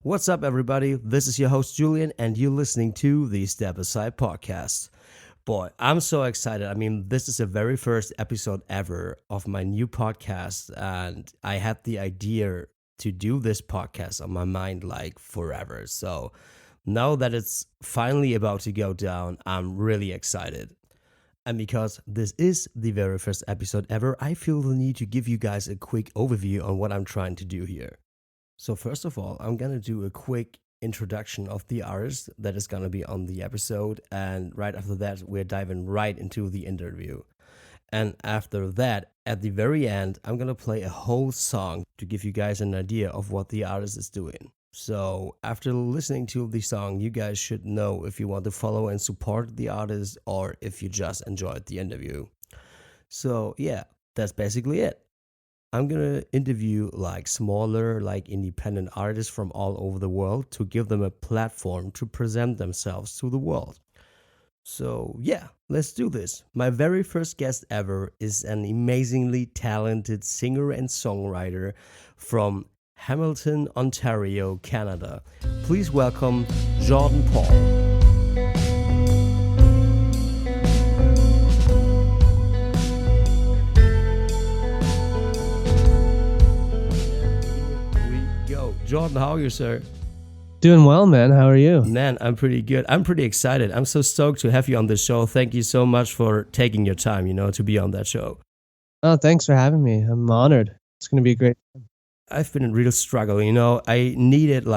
What's up, everybody? This is your host, Julian, and you're listening to the Step Aside podcast. Boy, I'm so excited. I mean, this is the very first episode ever of my new podcast, and I had the idea to do this podcast on my mind like forever. So now that it's finally about to go down, I'm really excited. And because this is the very first episode ever, I feel the need to give you guys a quick overview on what I'm trying to do here. So first of all, I'm going to do a quick introduction of the artist that is going to be on the episode. And right after that, we're diving right into the interview. And after that, at the very end, I'm going to play a whole song to give you guys an idea of what the artist is doing. So after listening to the song, you guys should know if you want to follow and support the artist or if you just enjoyed the interview. So yeah, that's basically it. I'm going to interview smaller, independent artists from all over the world to give them a platform to present themselves to the world. So yeah, let's do this. My very first guest ever is an amazingly talented singer and songwriter from Hamilton, Ontario, Canada. Please welcome Jordan Paul. Jordan, how are you, sir? Doing well, man. How are you? Man, I'm pretty good. I'm pretty excited. I'm so stoked to have you on the show. Thank you so much for taking your time, to be on that show. Oh, thanks for having me. I'm honored. It's going to be a great time. I've been in real struggle, I needed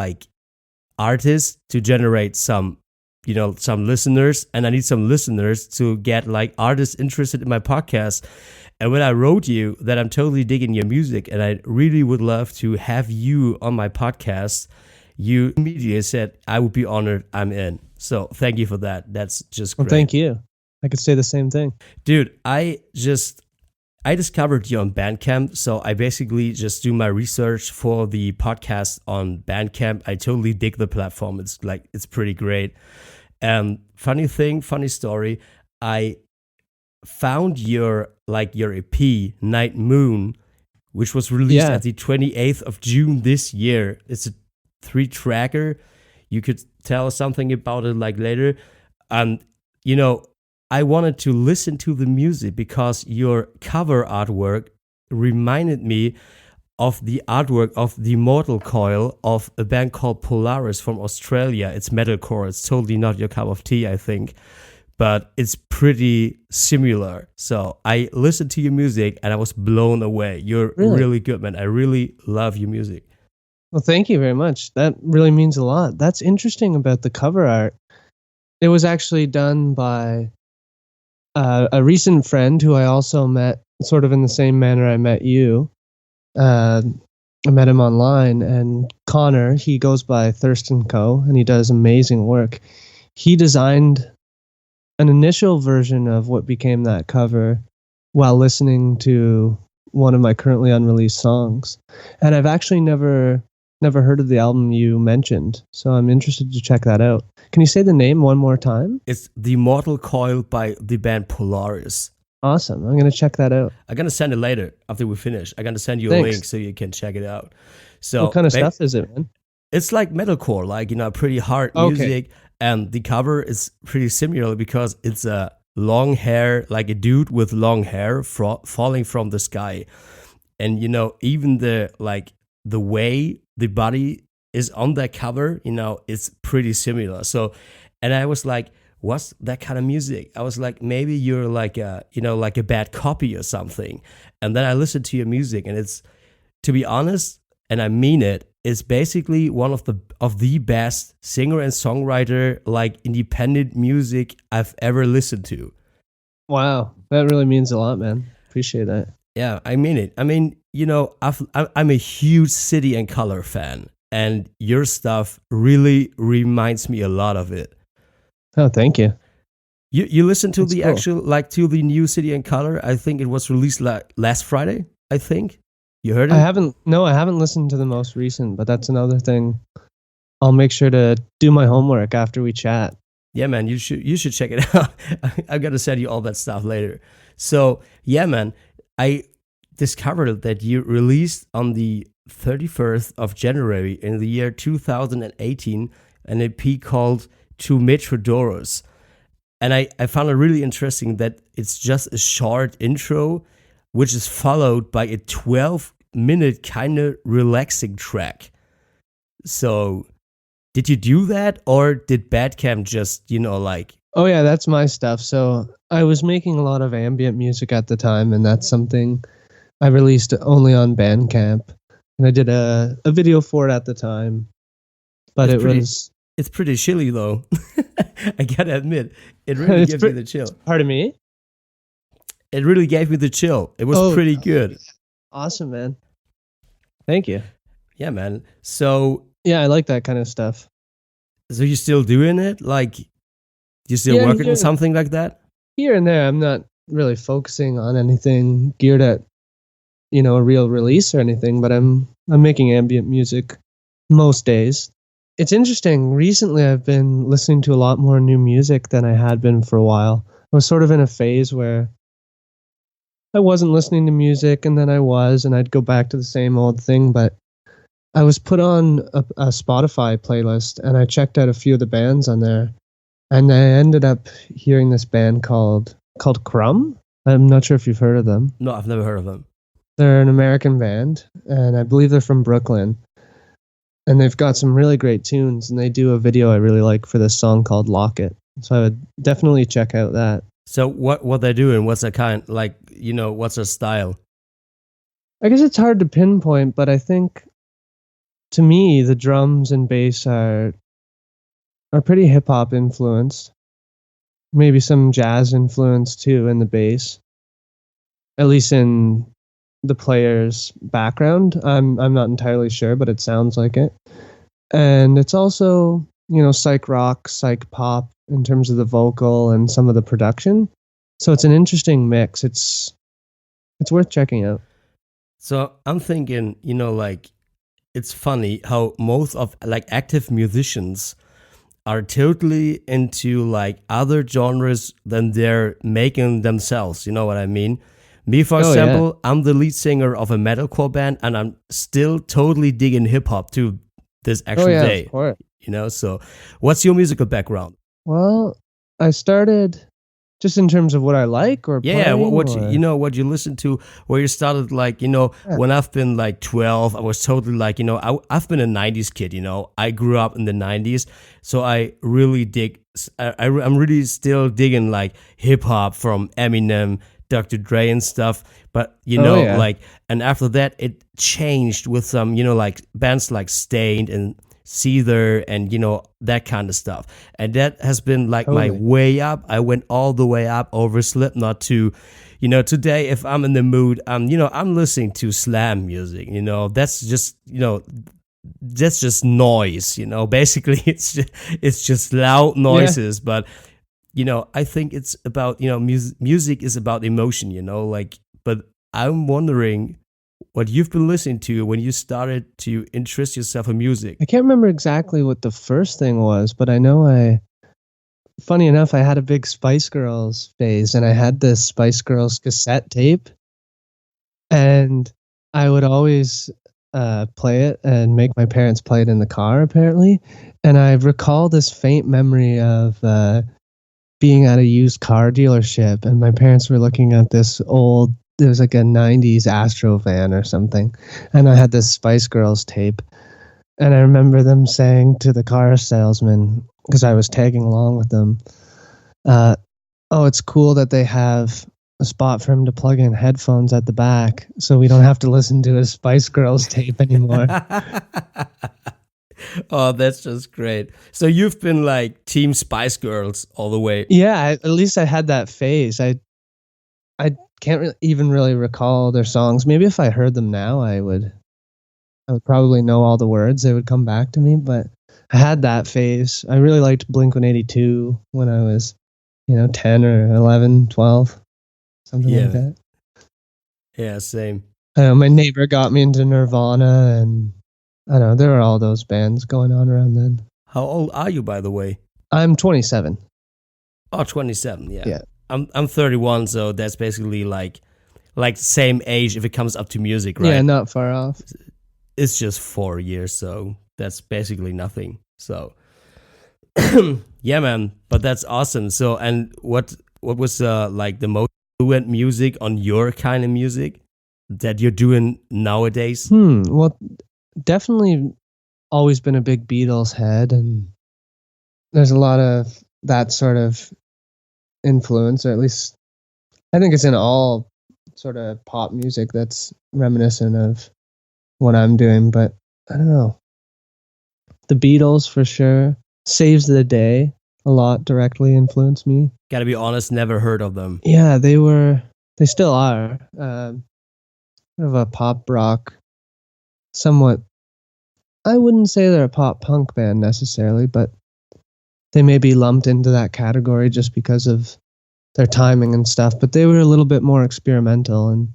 artists to generate some listeners, and I need some listeners to get artists interested in my podcast. And when I wrote you that I'm totally digging your music and I really would love to have you on my podcast, you immediately said, I would be honored, I'm in. So thank you for that. That's just great. Well, thank you. I could say the same thing. Dude, I discovered you on Bandcamp. So I basically just do my research for the podcast on Bandcamp. I totally dig the platform. It's pretty great. Funny story, I found your EP Night Moon, which was released at the 28th of June this year. It's a 3-tracker. You could tell us something about it later. And I wanted to listen to the music because your cover artwork reminded me of the artwork of the Mortal Coil of a band called Polaris from Australia. It's metalcore. It's totally not your cup of tea, I think, but it's pretty similar. So I listened to your music and I was blown away. You're really good, man. I really love your music. Well, thank you very much. That really means a lot. That's interesting about the cover art. It was actually done by a recent friend who I also met sort of in the same manner I met you. I met him online, and Connor, he goes by Thurston Co., and he does amazing work. He designed an initial version of what became that cover while listening to one of my currently unreleased songs. And I've actually never heard of the album you mentioned, so I'm interested to check that out. Can you say the name one more time? It's The Mortal Coil by the band Polaris. Awesome. I'm going to check that out. I'm going to send it later after we finish. I'm going to send you a link so you can check it out. So what kind of stuff is it, man? It's like metalcore, pretty hard music. And the cover is pretty similar because it's a long hair, like a dude with long hair falling from the sky. And, even the way the body is on that cover, it's pretty similar. So, and I was like, what's that kind of music? I was like, maybe you're like a bad copy or something. And then I listened to your music, and it's, to be honest, and I mean it, it's basically one of the best singer and songwriter independent music I've ever listened to. Wow, that really means a lot, man. Appreciate that. Yeah, I mean it. I mean, I'm a huge City and Colour fan, and your stuff really reminds me a lot of it. Oh, thank you. You listened to That's the cool. actual, to the new City and Colour? I think it was released last Friday, I think. You heard it? I haven't listened to the most recent, but that's another thing. I'll make sure to do my homework after we chat. Yeah, man, you should check it out. I'm going to send you all that stuff later. So, yeah, man, I discovered that you released on the 31st of January in the year 2018 an EP called To Metrodoros. And I found it really interesting that it's just a short intro, which is followed by a 12-minute kind of relaxing track. So, did you do that, or did Bandcamp just, like... Oh yeah, that's my stuff. So I was making a lot of ambient music at the time, and that's something I released only on Bandcamp. And I did a video for it at the time. But It's pretty chilly, though. I gotta admit, it really gives me the chill. Pardon me? It really gave me the chill. It was pretty good. Awesome, man. Thank you. Yeah, man. So... Yeah, I like that kind of stuff. So you're still doing it? Like, you still working on something like that? Here and there. I'm not really focusing on anything geared at, a real release or anything, but I'm making ambient music most days. It's interesting. Recently, I've been listening to a lot more new music than I had been for a while. I was sort of in a phase where I wasn't listening to music, and then I was, and I'd go back to the same old thing, but I was put on a Spotify playlist, and I checked out a few of the bands on there, and I ended up hearing this band called Crumb. I'm not sure if you've heard of them. No, I've never heard of them. They're an American band, and I believe they're from Brooklyn, and they've got some really great tunes, and they do a video I really like for this song called Lock It, so I would definitely check out that. So what they're doing, what's their kind, like, what's their style? I guess it's hard to pinpoint, but I think... To me, the drums and bass are pretty hip-hop influenced. Maybe some jazz influence, too, in the bass. At least in the player's background. I'm not entirely sure, but it sounds like it. And it's also, psych rock, psych pop in terms of the vocal and some of the production. So it's an interesting mix. It's worth checking out. So I'm thinking, like... It's funny how most of like active musicians are totally into like other genres than they're making themselves. You know what I mean? Me, for example, I'm the lead singer of a metalcore band, and I'm still totally digging hip hop to this actual day. Of course. So what's your musical background? Well, I started just in terms of what I like or what you listen to, where you started, like, when I've been like 12, I was totally like, I've been a 90s kid, I grew up in the 90s, so I really dig, I'm really still digging like hip hop from Eminem, Dr. Dre and stuff, but like, and after that it changed with some, like bands like Stained and Seether and that kind of stuff, and that has been like my way up. I went all the way up over Slipknot to today if I'm in the mood, I'm listening to slam music. That's just that's just noise. Basically it's just loud noises. But I think it's about music is about emotion. Like, but I'm wondering what you've been listening to when you started to interest yourself in music. I can't remember exactly what the first thing was, but I know funny enough, I had a big Spice Girls phase, and I had this Spice Girls cassette tape, and I would always play it and make my parents play it in the car, apparently. And I recall this faint memory of being at a used car dealership, and my parents were looking at this old, there was like a 90s Astro van or something, and I had this Spice Girls tape, and I remember them saying to the car salesman, because I was tagging along with them, oh, it's cool that they have a spot for him to plug in headphones at the back, so we don't have to listen to a Spice Girls tape anymore. Oh, that's just great. So you've been like Team Spice Girls all the way. Yeah, at least I had that phase. I can't even really recall their songs. Maybe if I heard them now, I would probably know all the words. They would come back to me. But I had that phase. I really liked Blink-182 when I was, 10 or 11, 12, something like that. Yeah, same. My neighbor got me into Nirvana, and I don't know, there were all those bands going on around then. How old are you, by the way? I'm 27. Oh, 27, yeah. Yeah. I'm 31, so that's basically like same age if it comes up to music, right? Yeah, not far off. it's just 4 years, so that's basically nothing. So yeah, man, but that's awesome. So, and what was like the most fluent music on your kind of music that you're doing nowadays? Well, definitely always been a big Beatles head, and there's a lot of that sort of influence, or at least I think it's in all sort of pop music that's reminiscent of what I'm doing. But I don't know. The Beatles for sure. Saves the Day a lot directly influenced me. Gotta be honest, never heard of them. Yeah, they still are. Kind of a pop rock, somewhat. I wouldn't say they're a pop punk band necessarily, but they may be lumped into that category just because of their timing and stuff. But they were a little bit more experimental, and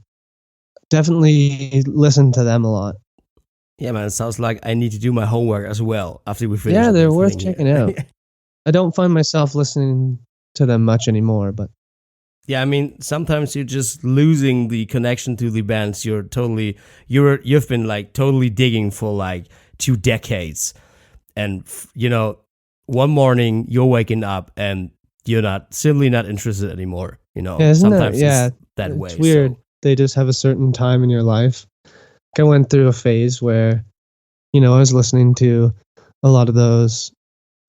definitely listened to them a lot. Yeah, man, it sounds like I need to do my homework as well after we finish. Yeah, they're this worth thing checking here. out. I don't find myself listening to them much anymore, but Yeah, I mean, sometimes you're just losing the connection to the bands you've been like totally digging for like 2 decades. And one morning you're waking up and you're simply not interested anymore, yeah, isn't Sometimes it's that it's way. weird. So, They just have a certain time in your life. I went through a phase where, I was listening to a lot of those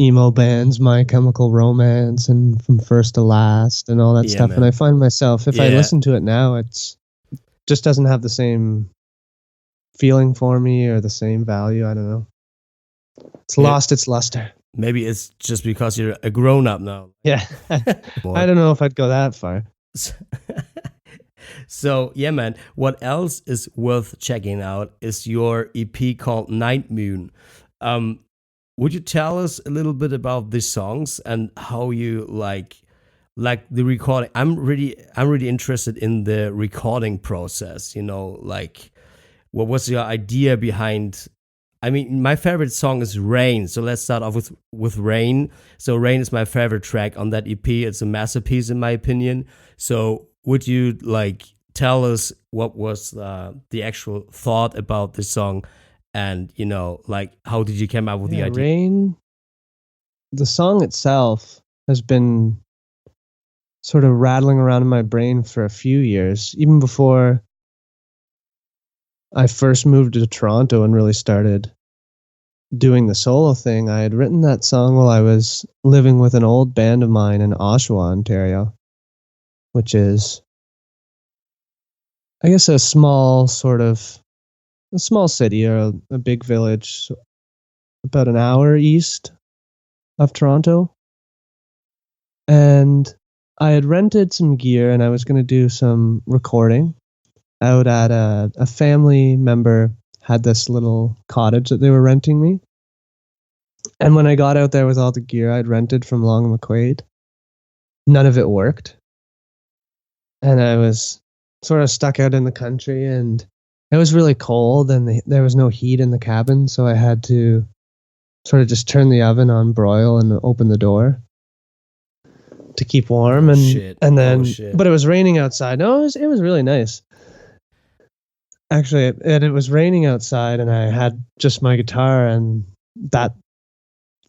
emo bands, My Chemical Romance and From First to Last and all that Yeah, stuff. man. And I find myself, if I Yeah. listen to it now, it just doesn't have the same feeling for me or the same value. I don't know. It's Yeah. lost its luster. maybe it's just because you're a grown up now. Yeah. I don't know if I'd go that far. So yeah, man, what else is worth checking out is your EP called Night Moon. Would you tell us a little bit about these songs and how you like the recording? I'm really interested in the recording process, like what was your idea behind? I mean, my favorite song is Rain, so let's start off with Rain. So Rain is my favorite track on that EP. It's a masterpiece in my opinion. So would you like tell us what was the actual thought about this song, and like how did you come up with the idea? Rain, the song itself has been sort of rattling around in my brain for a few years, even before I first moved to Toronto and really started doing the solo thing. I had written that song while I was living with an old band of mine in Oshawa, Ontario, which is, I guess, a small city or a big village about an hour east of Toronto. And I had rented some gear and I was going to do some recording out at a family member had this little cottage that they were renting me. And when I got out there with all the gear I'd rented from Long and McQuaid, none of it worked. And I was sort of stuck out in the country, and it was really cold, and there was no heat in the cabin, so I had to sort of just turn the oven on broil and open the door to keep warm. And but it was raining outside. No, it was really nice. Actually, and it was raining outside, and I had just my guitar, and that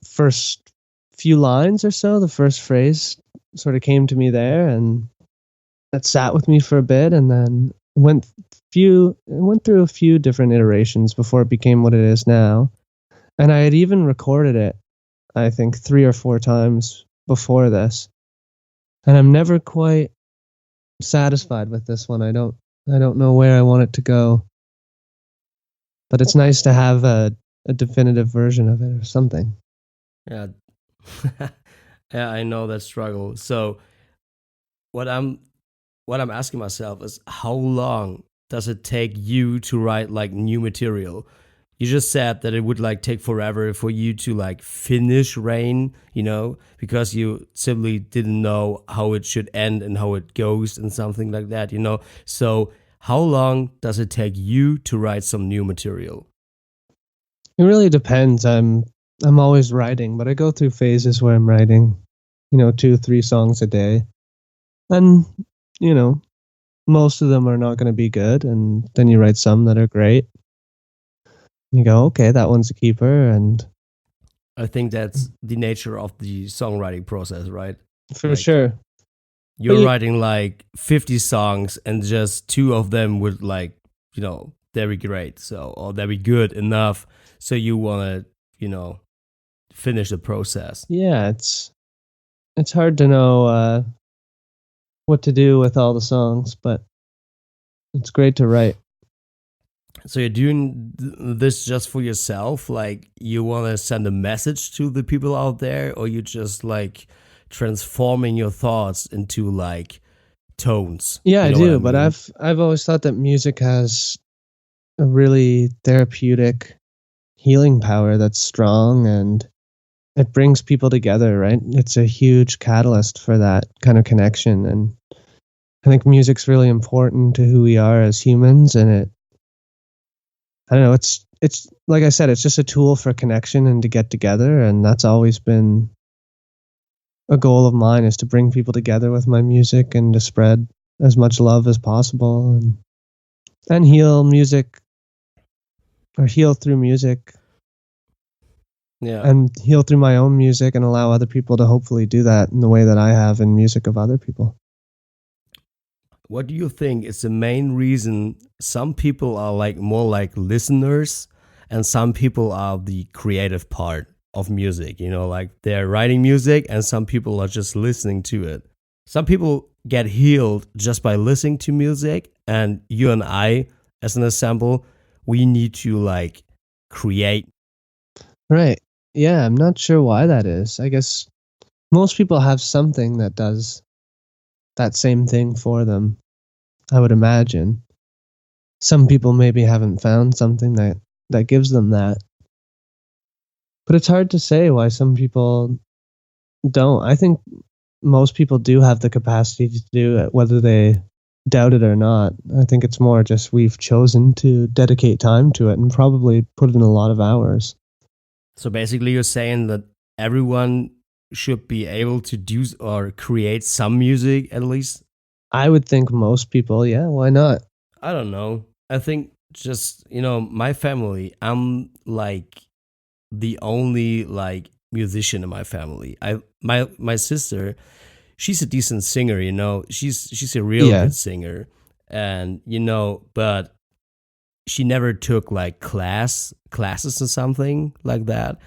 first few lines or so, the first phrase sort of came to me there, and that sat with me for a bit, and then went through a few different iterations before it became what it is now. And I had even recorded it, I think 3 or 4 times before this, and I'm never quite satisfied with this one. I don't know where I want it to go, but it's nice to have a definitive version of it or something. Yeah. Yeah, I know that struggle. So what I'm asking myself is, how long does it take you to write like new material? You just said that it would like take forever for you to like finish Rain, because you simply didn't know how it should end and how it goes and something like that, So how long does it take you to write some new material? It really depends. I'm always writing, but I go through phases where I'm writing, 2-3 songs a day. And, most of them are not going to be good, and then you write some that are great. You go, okay, that one's a keeper, and I think that's the nature of the songwriting process, right? for Like sure. But you're writing like 50 songs and just two of them would like, very great. So, or very good enough. So you want to, finish the process. yeah, it's hard to know what to do with all the songs, but it's great to write. So you're doing this just for yourself? Like you want to send a message to the people out there, or you just like transforming your thoughts into like tones? Yeah, You I know what I do, but mean? I've always thought that music has a really therapeutic healing power that's strong, and it brings people together, right? It's a huge catalyst for that kind of connection, and I think music's really important to who we are as humans, and I don't know, it's like I said, it's just a tool for connection and to get together, and that's always been a goal of mine, is to bring people together with my music and to spread as much love as possible, and heal music, or heal through music, Yeah. and heal through my own music, and allow other people to hopefully do that in the way that I have in music of other people. What do you think is the main reason some people are like more like listeners and some people are the creative part of music? Like they're writing music and some people are just listening to it. Some people get healed just by listening to music, and you and I, as an example, we need to like create. Right. Yeah, I'm not sure why that is. I guess most people have something that does that same thing for them, I would imagine. Some people maybe haven't found something that gives them that. But it's hard to say why some people don't. I think most people do have the capacity to do it, whether they doubt it or not. I think it's more just we've chosen to dedicate time to it and probably put in a lot of hours. So basically, you're saying that everyone should be able to do or create some music at least? I would think most people, yeah, why not? I don't know. I think just, my family, I'm like the only like musician in my family. My sister, she's a decent singer, She's a real Yeah. good singer. And but she never took like classes or something like that.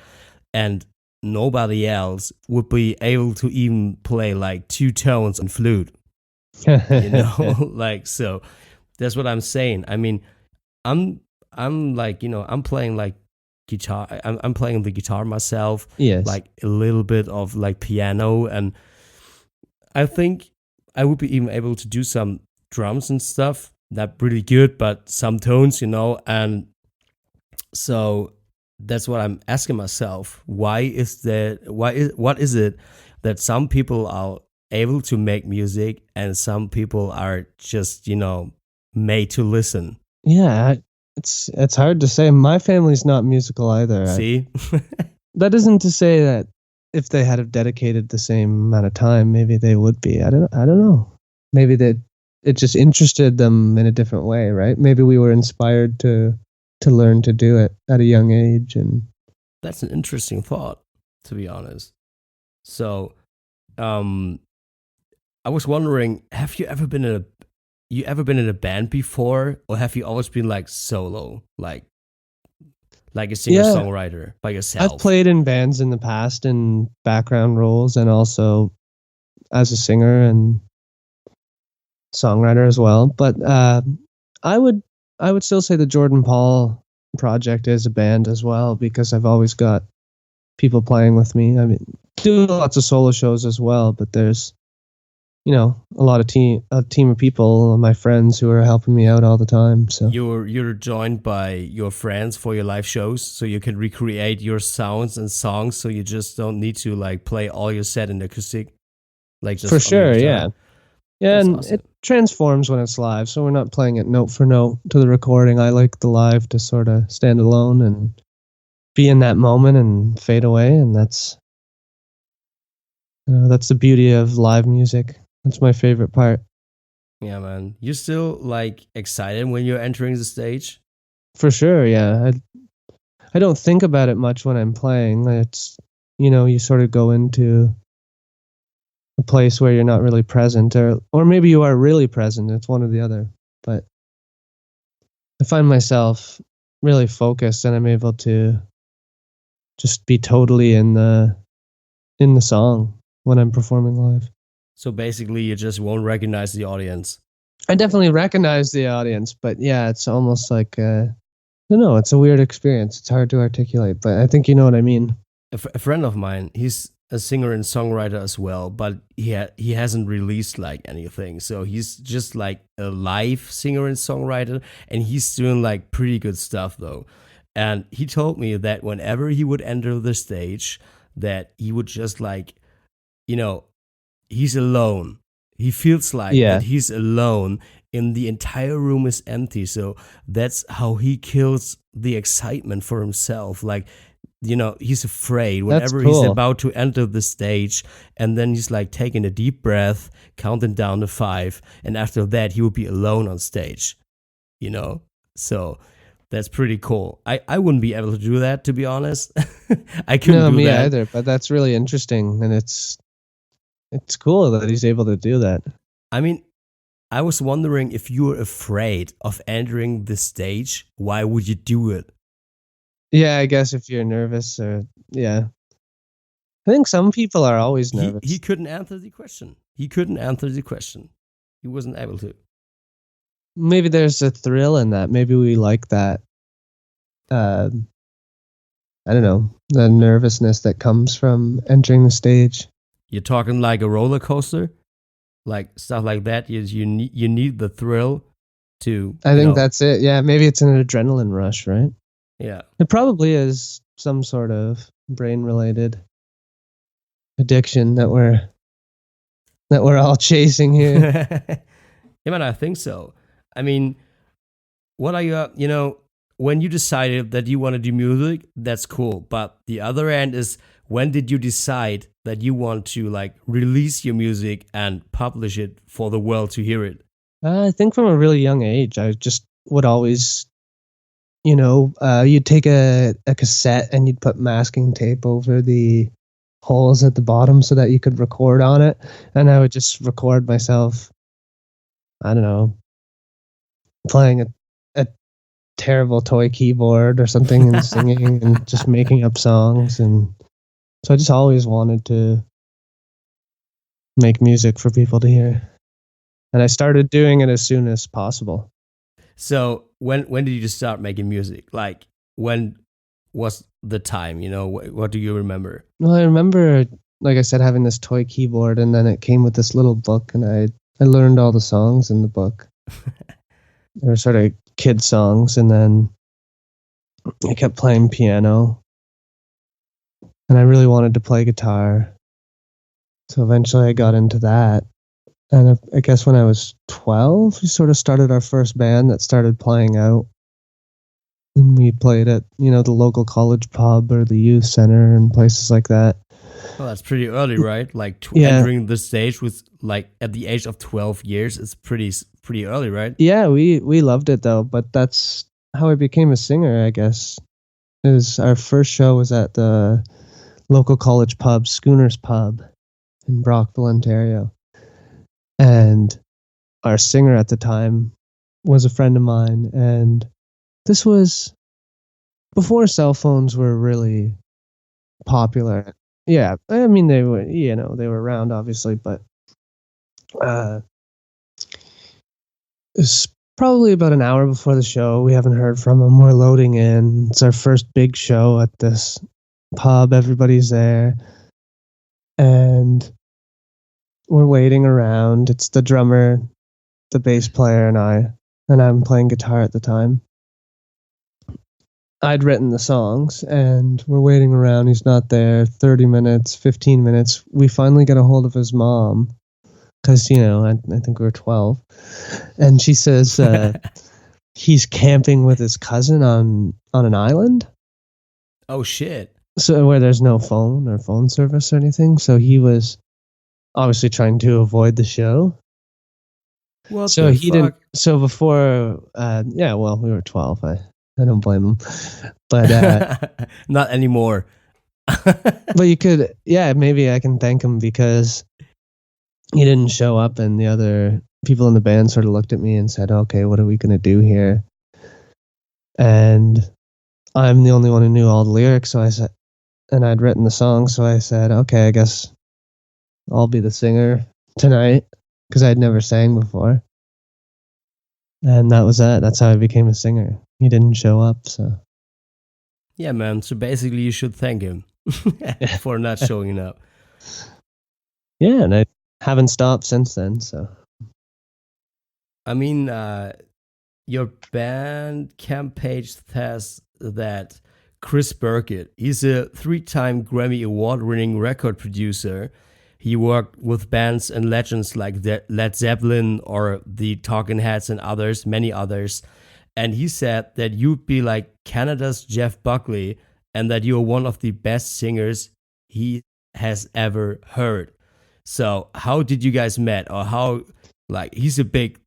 And nobody else would be able to even play like two tones on flute, like, so that's what I'm saying. I mean, I'm like, I'm playing like guitar. I'm playing the guitar myself, Yes. like a little bit of like piano, and I think I would be even able to do some drums and stuff. Not pretty good, but some tones, and so that's what I'm asking myself. What is it that some people are able to make music and some people are just, made to listen? Yeah, it's hard to say. My family's not musical either. See? That isn't to say that if they had have dedicated the same amount of time, maybe they would be. I don't know. Maybe that it just interested them in a different way, right? Maybe we were inspired to learn to do it at a young age, and That's an interesting thought, to be honest. So, I was wondering, have you ever been in a band before, or have you always been like solo, like a singer yeah, songwriter by yourself? I've played in bands in the past in background roles, and also as a singer and songwriter as well. But I would still say the Jordan Paul project is a band as well, because I've always got people playing with me. I mean, do lots of solo shows as well, but there's a team of people, my friends, who are helping me out all the time. So You're joined by your friends for your live shows, so you can recreate your sounds and songs. So you just don't need to like play all your set in acoustic, like just for on your sure, guitar. yeah, That's and awesome. it transforms when it's live. So we're not playing it note for note to the recording. I like the live to sort of stand alone and be in that moment and fade away, and that's the beauty of live music. That's my favorite part. Yeah, man. You still like excited when you're entering the stage? For sure, yeah. I don't think about it much when I'm playing. It's, you sort of go into a place where you're not really present, or maybe you are really present. It's one or the other. But I find myself really focused, and I'm able to just be totally in the song when I'm performing live. So basically, you just won't recognize the audience. I definitely recognize the audience, but yeah, it's almost like I don't know. It's a weird experience. It's hard to articulate, but I think you know what I mean. A friend of mine, he's a singer and songwriter as well, but he hasn't released like anything. So he's just like a live singer and songwriter, and he's doing like pretty good stuff though. And he told me that whenever he would enter the stage, that he would just like, he's alone. He feels like that he's alone and the entire room is empty. So that's how he kills the excitement for himself. Like, he's afraid whenever he's about to enter the stage, and then he's like taking a deep breath, counting down to 5, and after that he will be alone on stage, So that's pretty cool. I wouldn't be able to do that, to be honest. I couldn't do that. No, me either, but that's really interesting, and it's cool that he's able to do that. I mean, I was wondering, if you were afraid of entering the stage, why would you do it? Yeah, I guess if you're nervous, I think some people are always nervous. He couldn't answer the question. He wasn't able to. Maybe there's a thrill in that. Maybe we like that. I don't know, the nervousness that comes from entering the stage. You're talking like a roller coaster, like stuff like that. You need the thrill to. I think that's it. Yeah, maybe it's an adrenaline rush, right? Yeah, it probably is some sort of brain-related addiction that we're all chasing here. Yeah, man, I think so. I mean, what are you? When you decided that you want to do music, that's cool. But the other end is, when did you decide that you want to like release your music and publish it for the world to hear it? I think from a really young age, I just would always, you'd take a cassette and you'd put masking tape over the holes at the bottom so that you could record on it. And I would just record myself, I don't know, playing a terrible toy keyboard or something and singing and just making up songs. And so I just always wanted to make music for people to hear. And I started doing it as soon as possible. So when did you start making music? Like, when was the time? What do you remember? Well, I remember, like I said, having this toy keyboard, and then it came with this little book, and I learned all the songs in the book. They were sort of kid songs, and then I kept playing piano, and I really wanted to play guitar. So eventually I got into that. And I guess when I was 12, we sort of started our first band that started playing out. And we played at, the local college pub or the youth center and places like that. Well, that's pretty early, right? Like entering the stage with like at the age of 12 years, it's pretty early, right? Yeah, we loved it though, but that's how I became a singer, I guess. Our first show was at the local college pub, Schooner's Pub in Brockville, Ontario. And our singer at the time was a friend of mine, and this was before cell phones were really popular. Yeah, I mean they were, they were around obviously, but it's probably about an hour before the show. We haven't heard from him. We're loading in. It's our first big show at this pub. Everybody's there, and we're waiting around. It's the drummer, the bass player, and I'm playing guitar at the time. I'd written the songs, and we're waiting around. He's not there. 30 minutes, 15 minutes. We finally get a hold of his mom, because, I think we were 12. And she says he's camping with his cousin on an island. Oh, shit. So where there's no phone or phone service or anything. So he was obviously trying to avoid the show. What so the he fuck? didn't. So before, we were 12. I don't blame him. But Not anymore. but you could, yeah, maybe I can thank him because he didn't show up, and the other people in the band sort of looked at me and said, "Okay, what are we gonna do here?" And I'm the only one who knew all the lyrics, so I said, and I'd written the song, so I said, "Okay, I guess I'll be the singer tonight," because I'd never sang before. And that was it. That's how I became a singer. He didn't show up, so. Yeah, man. So basically, you should thank him for not showing up. Yeah, and I haven't stopped since then, so. I mean, your Bandcamp page says that Chris Birkett, he's a 3-time Grammy Award-winning record producer. He worked with bands and legends like the Led Zeppelin or the Talking Heads and others, many others. And he said that you'd be like Canada's Jeff Buckley and that you're one of the best singers he has ever heard. So how did you guys met, or how, like, he's a big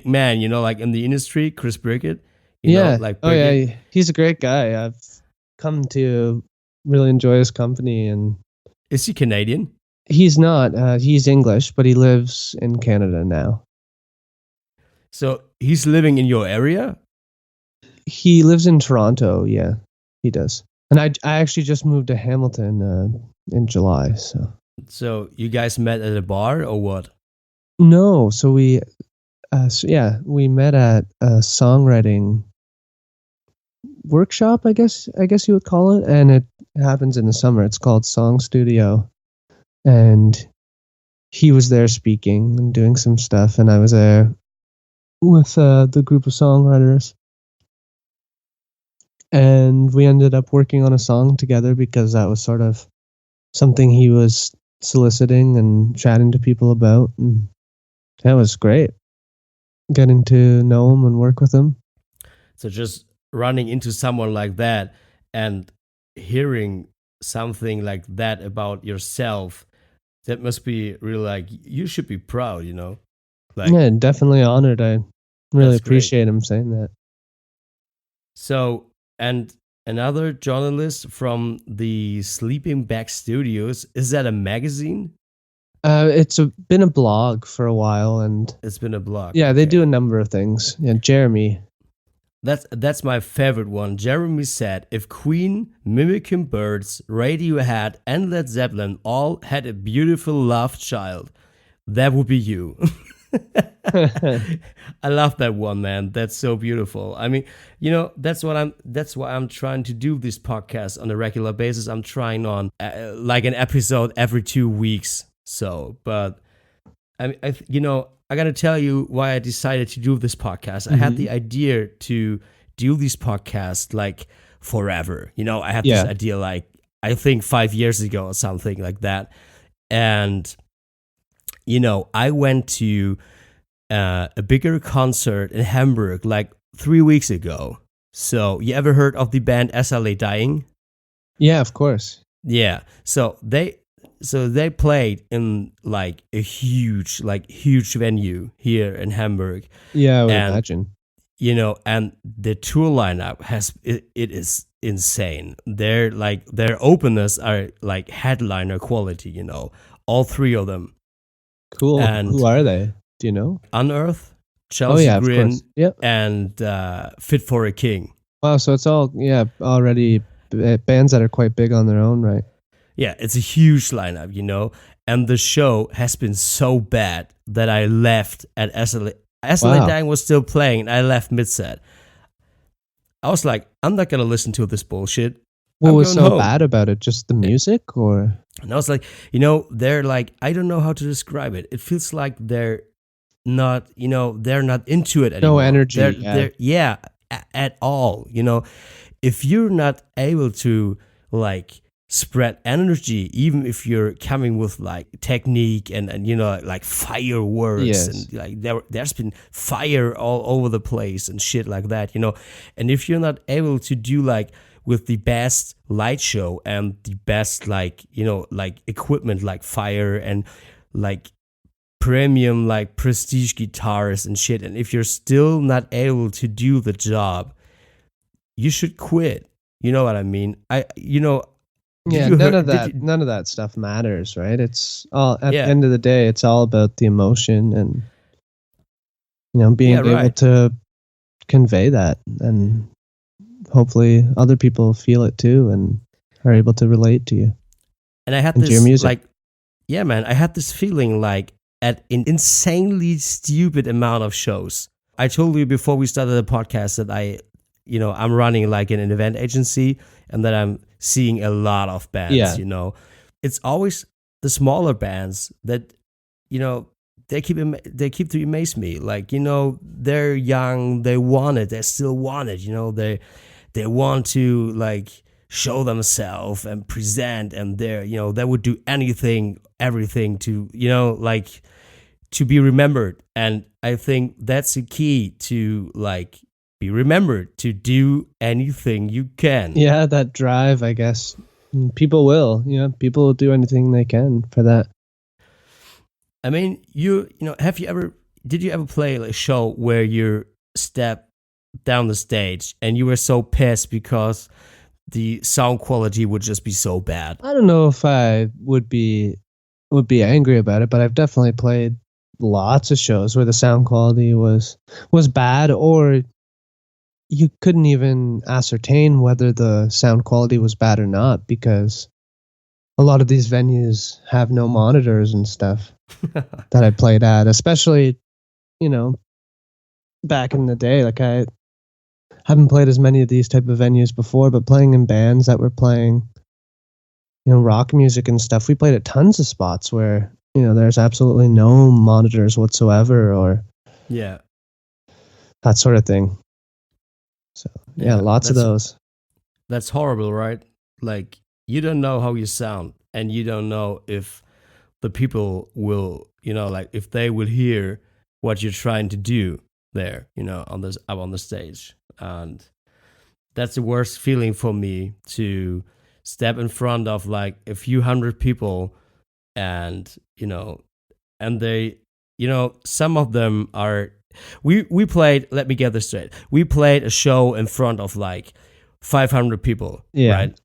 man, you know, like in the industry, Chris Birkett? You know, like Birkett. Yeah, he's a great guy. I've come to really enjoy his company. And Is he Canadian? he's not. He's English, but he lives in Canada now. So he's living in your area? He lives in Toronto. Yeah, he does. And I actually just moved to Hamilton in July. So you guys met at a bar or what? No, so we met at a songwriting workshop, I guess you would call it, and it happens in the summer. It's called Song Studio, and he was there speaking and doing some stuff, and I was there with the group of songwriters, and we ended up working on a song together because that was sort of something he was soliciting and chatting to people about, and that was great, getting to know him and work with him. So just running into someone like that and hearing something like that about yourself, that must be really, like, you should be proud, you know? Like, Yeah, definitely honored. I really That's appreciate him saying that. So, and another journalist from the Sleeping Bag Studios, is that a magazine? It's been a blog for a while, and It's been a blog. yeah, they Okay. do a number of things. Yeah, Jeremy. That's my favorite one. Jeremy said, if Queen, Mimicking Birds, Radiohead, and Led Zeppelin all had a beautiful love child, that would be you. I love that one, man. That's so beautiful. I mean, you know, that's why I'm trying to do this podcast on a regular basis. I'm trying on like an episode every 2 weeks. So, but I gotta tell you why I decided to do this podcast. I had the idea to do this podcast like forever. You know, I had this idea like, I think 5 years ago or something like that. And, you know, I went to a bigger concert in Hamburg like 3 weeks ago. So you ever heard of the band SLA Dying? Yeah, of course. Yeah. So they played in like a huge venue here in Hamburg. Yeah, I would imagine. You know, and the tour lineup it is insane. Their openers are like headliner quality, you know, all three of them. Cool. And who are they? Do you know? Unearth, Chelsea of Grin, course. Yep. and Fit for a King. Wow, so it's all already bands that are quite big on their own, right? Yeah, it's a huge lineup, you know, and the show has been so bad that I left at SLA. SLA Dying was still playing, and I left mid-set. I was like, I'm not gonna listen to this bullshit. What I'm was so home. bad about it? Just the music, or? And I was like, you know, they're like, I don't know how to describe it. It feels like they're not, you know, they're not into it anymore. No energy. They're at all. You know, if you're not able to like spread energy, even if you're coming with like technique and you know, like fireworks and like there's been fire all over the place and shit like that, you know, and if you're not able to do like with the best light show and the best, like, you know, like equipment like fire and like premium like prestige guitars and shit, and if you're still not able to do the job, you should quit. You know what I mean? Yeah, you none of heard, did that you, none of that stuff matters, right? It's all at the yeah, end of the day, it's all about the emotion and yeah, being able right. to convey that, and hopefully other people feel it too and are able to relate to you And I had and to your this music. like, yeah, man, I had this feeling like at an insanely stupid amount of shows. I told you before we started the podcast that I'm running like an event agency and that I'm seeing a lot of bands, Yeah. It's always the smaller bands that, they keep to amaze me. Like, they're young, they want it, they still want it, they want to like show themselves and present, and they would do anything, everything to, like to be remembered. And I think that's the key to like be remembered, to do anything you can. Yeah, that drive, I guess. People will do anything they can for that. I mean, did you ever play a show where you step down the stage and you were so pissed because the sound quality would just be so bad? I don't know if I would be angry about it, but I've definitely played lots of shows where the sound quality was bad, or you couldn't even ascertain whether the sound quality was bad or not, because a lot of these venues have no monitors and stuff that I played at, especially, back in the day. Like, I haven't played as many of these type of venues before, but playing in bands that were playing, rock music and stuff, we played at tons of spots where, there's absolutely no monitors whatsoever, or Yeah. that sort of thing. So, yeah, lots of those. That's horrible, right? Like, you don't know how you sound, and you don't know if the people will, like if they will hear what you're trying to do there, up on the stage. And that's the worst feeling for me, to step in front of like a few hundred people, and and they, some of them are, we played, let me get this straight, we played a show in front of like 500 people, Yeah. right?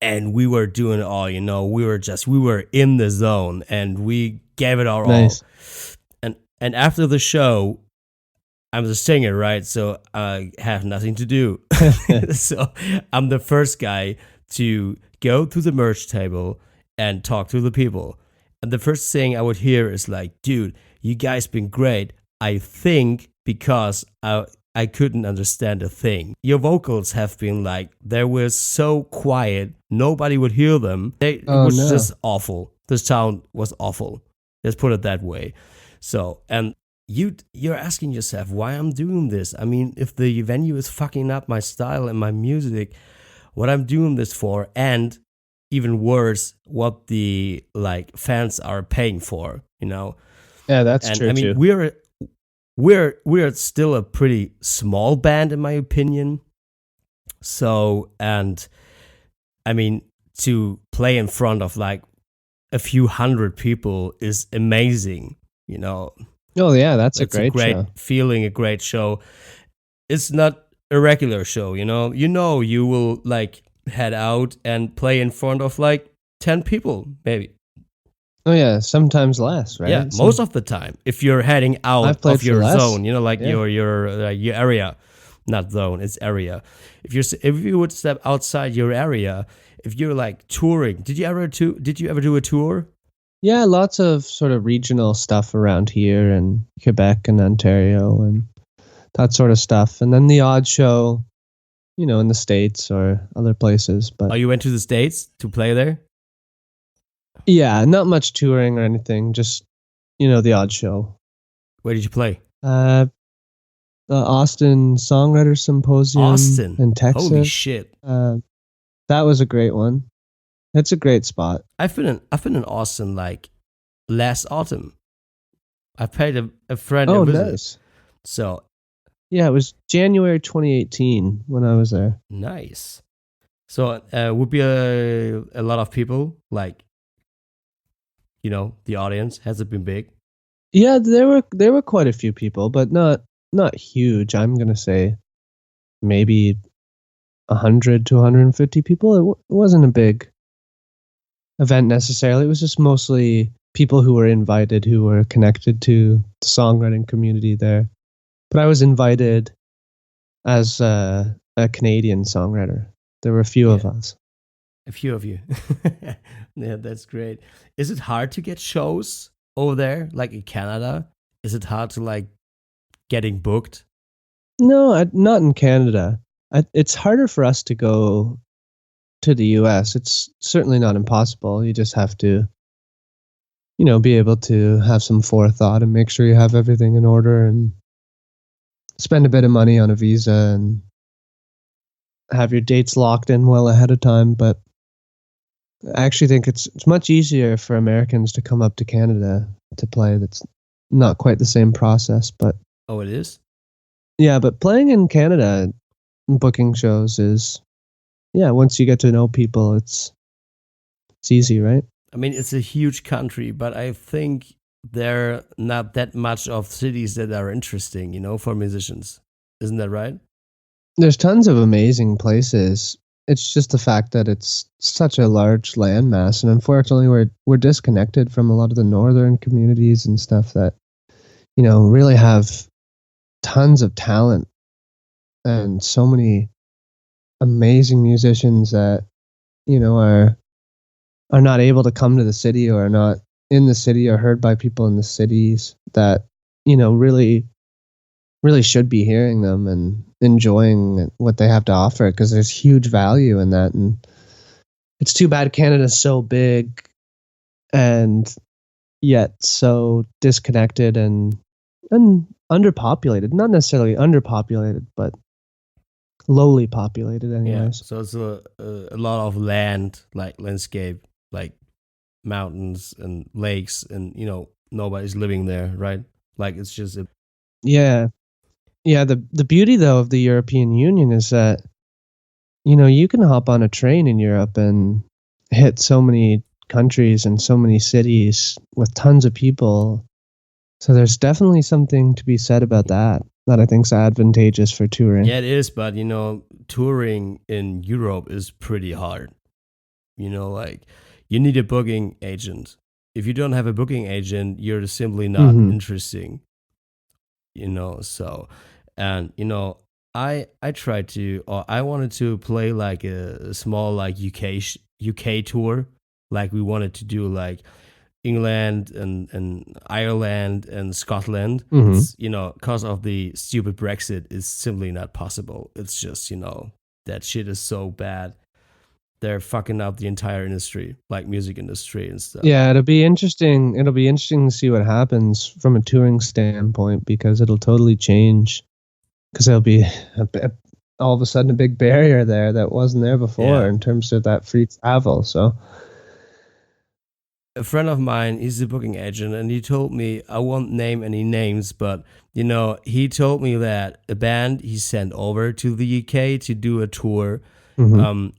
And we were doing it all, we were in the zone, and we gave it our Nice. all. And after the show, I'm the singer, right? So I have nothing to do. So I'm the first guy to go to the merch table and talk to the people. And the first thing I would hear is like, dude, you guys been great. I think because I couldn't understand a thing. Your vocals have been like, they were so quiet, nobody would hear them. It was just awful. The sound was awful. Let's put it that way. So, and you're asking yourself why I'm doing this. I mean, if the venue is fucking up my style and my music, what I'm doing this for, and even worse, what the like fans are paying for, Yeah, that's true. I mean, too. we're still a pretty small band, in my opinion. So, and I mean, to play in front of like a few hundred people is amazing. Oh yeah, that's It's a great show. feeling, a great show. It's not a regular show, you will like head out and play in front of like 10 people, maybe. Oh yeah, sometimes less, right? Yeah, most of the time, if you're heading out of your zone, like your area, not zone, it's area. If you would step outside your area, if you're like touring, did you ever do a tour? Yeah, lots of sort of regional stuff around here in Quebec and Ontario and that sort of stuff, and then the odd show, in the States or other places. But you went to the States to play there? Yeah, not much touring or anything. Just the odd show. Where did you play? The Austin Songwriter Symposium. Austin, in Texas. Holy shit! That was a great one. It's a great spot. I've been in Austin like last autumn. I paid a friend a visit. Nice. So yeah, it was January 2018 when I was there. Nice. So would be a lot of people, like, the audience. Has it been big? Yeah, there were quite a few people, but not huge. I'm gonna say maybe 100 to 150 people. It wasn't a big event necessarily. It was just mostly people who were invited, who were connected to the songwriting community there. But I was invited as a Canadian songwriter. There were a few of us. A few of you. Yeah, that's great. Is it hard to get shows over there, like in Canada? Is it hard to like getting booked? No, not in Canada. It's harder for us to go to the US. It's certainly not impossible. You just have to, be able to have some forethought and make sure you have everything in order and spend a bit of money on a visa and have your dates locked in well ahead of time. But I actually think it's much easier for Americans to come up to Canada to play. That's not quite the same process, but Oh, it is? yeah, but playing in Canada and booking shows is, once you get to know people, it's easy, right? I mean, it's a huge country, but I think there are not that much of cities that are interesting, for musicians. Isn't that right? There's tons of amazing places. It's just the fact that it's such a large landmass, and unfortunately, we're disconnected from a lot of the northern communities and stuff that really have tons of talent and so many amazing musicians that are not able to come to the city or are not in the city or heard by people in the cities that really should be hearing them and enjoying what they have to offer, because there's huge value in that. And it's too bad Canada's so big and yet so disconnected and underpopulated. Not necessarily underpopulated, but lowly populated anyways. Yeah, so it's a lot of land, like landscape, like mountains and lakes, and nobody's living there, right? Like it's just a Yeah. The beauty though of the European Union is that you can hop on a train in Europe and hit so many countries and so many cities with tons of people. So there's definitely something to be said about that I think is advantageous for touring. Yeah, it is, but touring in Europe is pretty hard. Like you need a booking agent. If you don't have a booking agent, you're simply not interesting. So, and I tried to, or I wanted to play like a small like UK tour, like we wanted to do like England and Ireland and Scotland. It's, because of the stupid Brexit, it's simply not possible. It's just, that shit is so bad. They're fucking up the entire industry, like music industry and stuff. Yeah, it'll be interesting. It'll be interesting to see what happens from a touring standpoint, because it'll totally change. Because there'll be all of a sudden a big barrier there that wasn't there before in terms of that free travel. So a friend of mine, he's a booking agent, and he told me, I won't name any names, but he told me that a band he sent over to the UK to do a tour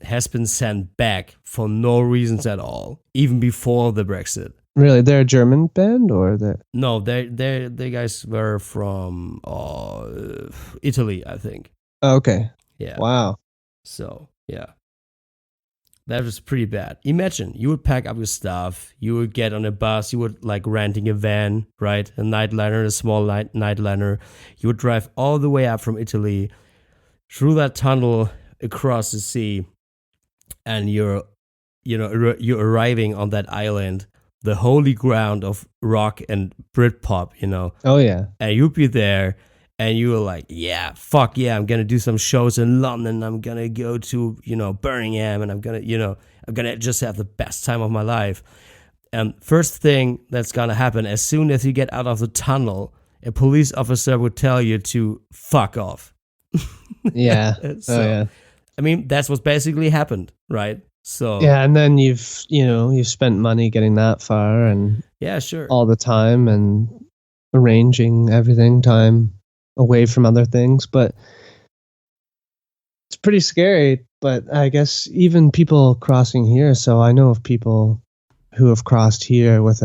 has been sent back for no reasons at all, even before the Brexit. Really, they're a German band, or they? No, they guys were from Italy, I think. Oh, okay. Yeah. Wow. So yeah. That was pretty bad. Imagine you would pack up your stuff, you would get on a bus, you would like renting a van, right? A nightliner, a small nightliner. You would drive all the way up from Italy through that tunnel across the sea, and you're arriving on that island, the holy ground of rock and Britpop, Oh yeah. And you'd be there. And you were like, yeah, fuck yeah, I'm going to do some shows in London. I'm going to go to, Birmingham, and I'm going to just have the best time of my life. And first thing that's going to happen, as soon as you get out of the tunnel, a police officer would tell you to fuck off. Yeah. So, I mean, that's what basically happened, right? So yeah, and then you've spent money getting that far, and yeah, sure, all the time and arranging everything, time away from other things, but it's pretty scary. But I guess even people crossing here, so I know of people who have crossed here with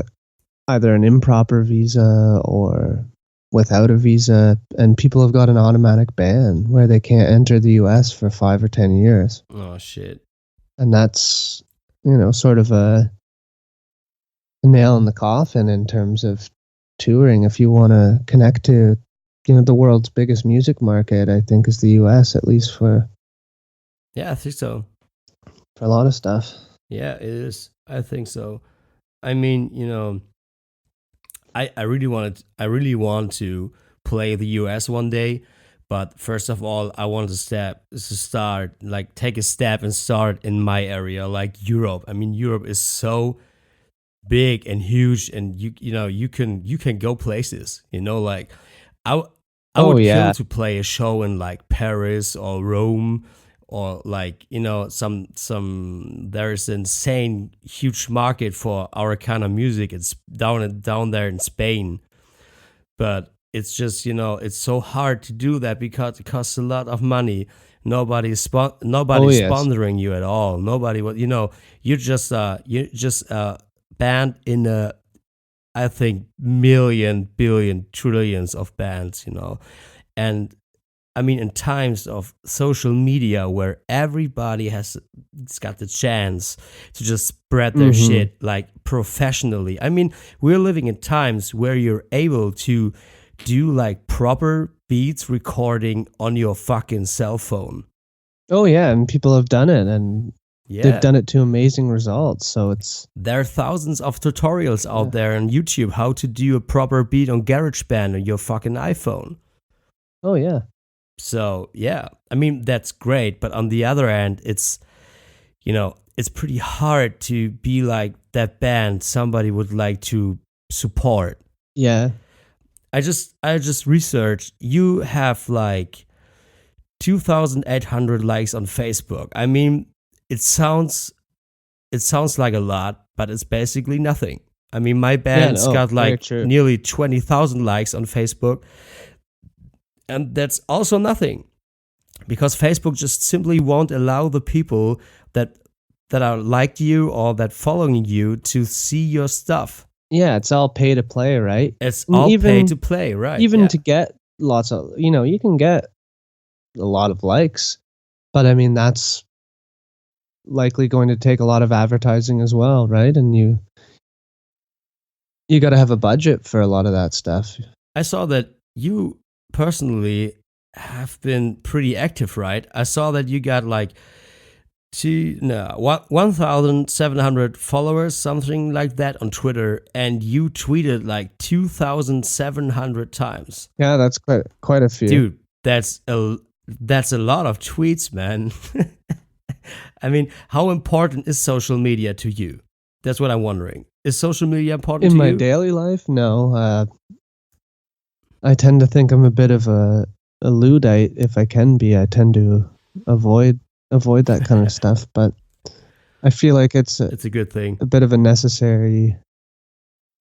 either an improper visa or without a visa, and people have got an automatic ban where they can't enter the US for 5 or 10 years. Oh shit. And that's, sort of a nail in the coffin in terms of touring. If you want to connect to, the world's biggest music market, I think is the US, at least for Yeah, I think so. For a lot of stuff. Yeah, it is. I think so. I mean, I really want to play the US one day, but first of all, I want to start, like take a step and start in my area, like Europe. I mean, Europe is so big and huge, and you can go places. Like I I Oh would yeah. kill to play a show in like Paris or Rome, or like some there's an insane huge market for our kind of music. It's down there in Spain, but it's just it's so hard to do that because it costs a lot of money. Oh Nobody's yes. sponsoring you at all. Nobody what you're just band in a, I think, million, billion, trillions of bands. And I mean, in times of social media where everybody it's got the chance to just spread their Mm-hmm. shit like professionally. I mean, we're living in times where you're able to do like proper beats recording on your fucking cell phone. Oh yeah, and people have done it, and they've Yeah. done it to amazing results. So it's There are thousands of tutorials yeah. out there on YouTube how to do a proper beat on GarageBand on your fucking iPhone. Oh yeah. So yeah, I mean that's great, but on the other hand, it's pretty hard to be like that band somebody would like to support. Yeah. I just researched. You have like 2,800 likes on Facebook. I mean, it sounds like a lot, but it's basically nothing. I mean, my Yeah, band's no, got very like true. nearly 20,000 likes on Facebook, and that's also nothing because Facebook just simply won't allow the people that are like you or that following you to see your stuff. Yeah, it's all pay to play, right? It's And all pay even to play, right? even Yeah. to get lots of, you can get a lot of likes, but I mean that's likely going to take a lot of advertising as well, right? And you got to have a budget for a lot of that stuff. I saw that you personally have been pretty active, right? I saw that you got like 1,700 followers, something like that on Twitter, and you tweeted like 2,700 times. Yeah, that's quite a few. Dude, that's a lot of tweets, man. I mean, how important is social media to you? That's what I'm wondering. Is social media important In to my you? daily life, no. I tend to think I'm a bit of a Luddite if I can be. I tend to avoid that kind of stuff, but I feel like it's It's a good thing. a bit of a necessary